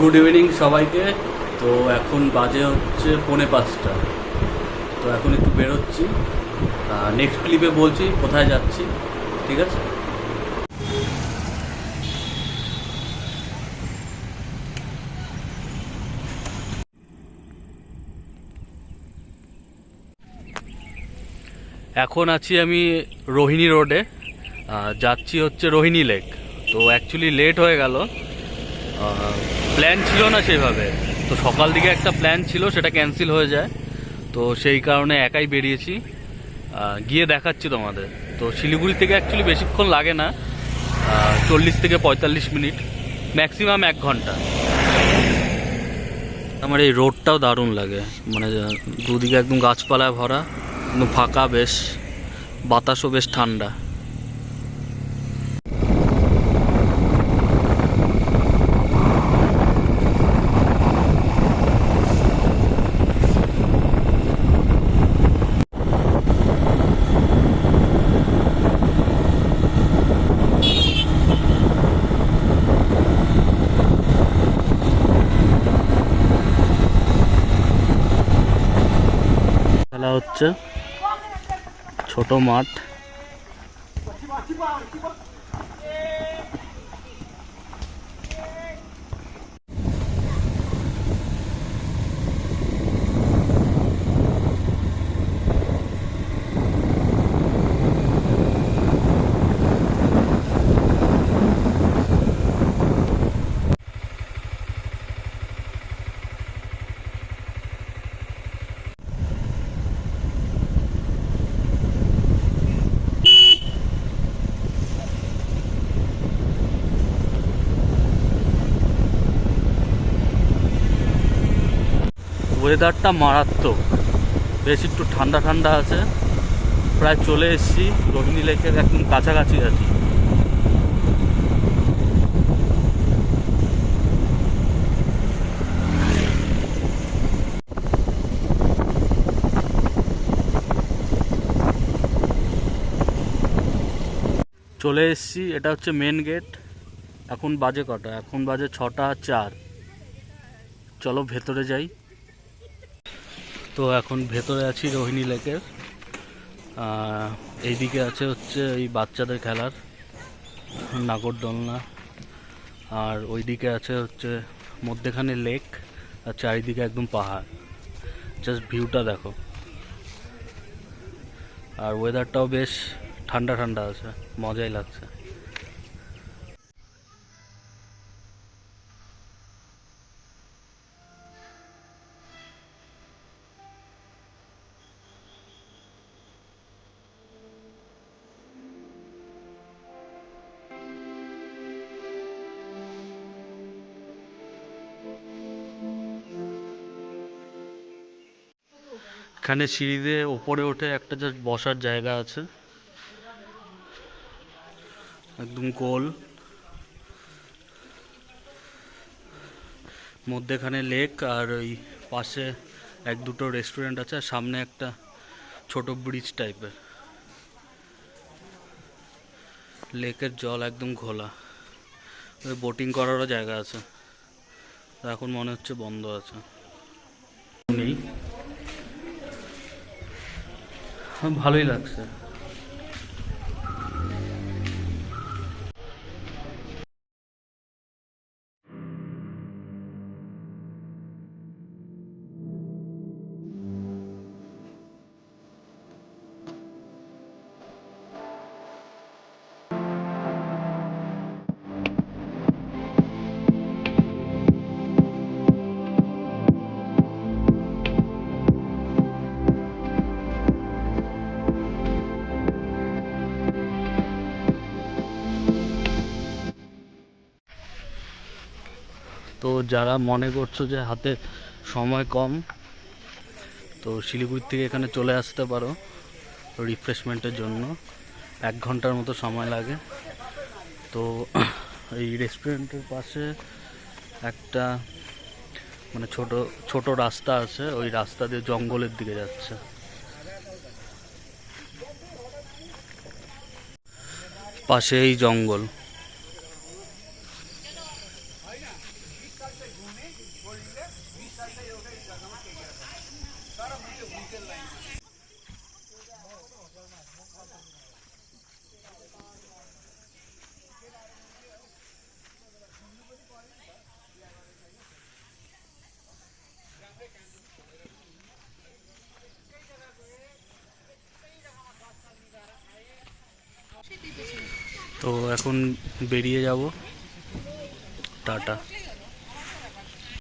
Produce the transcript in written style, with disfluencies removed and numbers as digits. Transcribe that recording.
Good evening সবাইকে। তো এখন বাজে হচ্ছে 4:45। তো এখন একটু বেরোচ্ছি, নেক্সট ক্লিপে বলছি কোথায় যাচ্ছি, ঠিক আছে? এখন আছি আমি রোহিণী রোডে, যাচ্ছি হচ্ছে রোহিণী লেক। তো অ্যাকচুয়ালি লেট হয়ে গেল, প্ল্যান ছিল না সেইভাবে। তো সকাল দিকে একটা প্ল্যান ছিল, সেটা ক্যান্সেল হয়ে যায়। তো সেই কারণে একাই বেরিয়েছি, গিয়ে দেখাচ্ছি তোমাদের। তো শিলিগুড়ি থেকে অ্যাকচুয়ালি বেশিক্ষণ লাগে না, 40 থেকে 45 মিনিট, ম্যাক্সিমাম 1 ঘন্টা। আমার এই রোডটাও দারুণ লাগে, মানে দুদিকে একদম গাছপালায় ভরা, একদম ফাঁকা, বেশ বাতাসও বেশ ঠান্ডা। খেলা হচ্ছে, ছোট মাঠ। ওয়েদারটা মারাত্মক, বেশ একটু ঠান্ডা ঠান্ডা আছে। প্রায় চলে এসেছি রোহিণী লেকের একদম কাছাকাছি আছি। চলে এসেছি, এটা হচ্ছে মেন গেট। এখন বাজে কটা? এখন বাজে 6টা 4। চলো ভেতরে যাই। তো এখন ভেতরে আছি রোহিণী লেকের। এইদিকে আছে হচ্ছে এই বাচ্চাদের খেলার নাগরদোলনা, আর ওইদিকে আছে হচ্ছে মধ্যেখানে লেক, আর চারিদিকে একদম পাহাড়। জাস্ট ভিউটা দেখো। আর ওয়েদারটাও বেশ ঠান্ডা ঠান্ডা আছে, মজাই লাগছে। এখানে সিঁড়ি দিয়ে ওপরে উঠে একটা জাস্ট বসার জায়গা আছে, একদম গোল, মধ্যেখানে লেক, আর ওই পাশে 1-2টো রেস্টুরেন্ট আছে, আর সামনে একটা ছোট ব্রিজ টাইপের। লেকের জল একদম ঘোলা, ওই বোটিং করারও জায়গা আছে। এখন মনে হচ্ছে বন্ধ আছে, নেই। ভালোই লাগছে। তো যারা মনে করছো যে হাতে সময় কম, তো শিলিগুড়ি থেকে এখানে চলে আসতে পারো রিফ্রেশমেন্টের জন্য। 1 ঘন্টার মতো সময় লাগে। তো এই রেস্টুরেন্টের পাশে একটা মানে ছোট ছোট রাস্তা আছে, ওই রাস্তা দিয়ে জঙ্গলের দিকে যাচ্ছে। পাশেই জঙ্গল। তো এখন বেরিয়ে যাব, টাটা।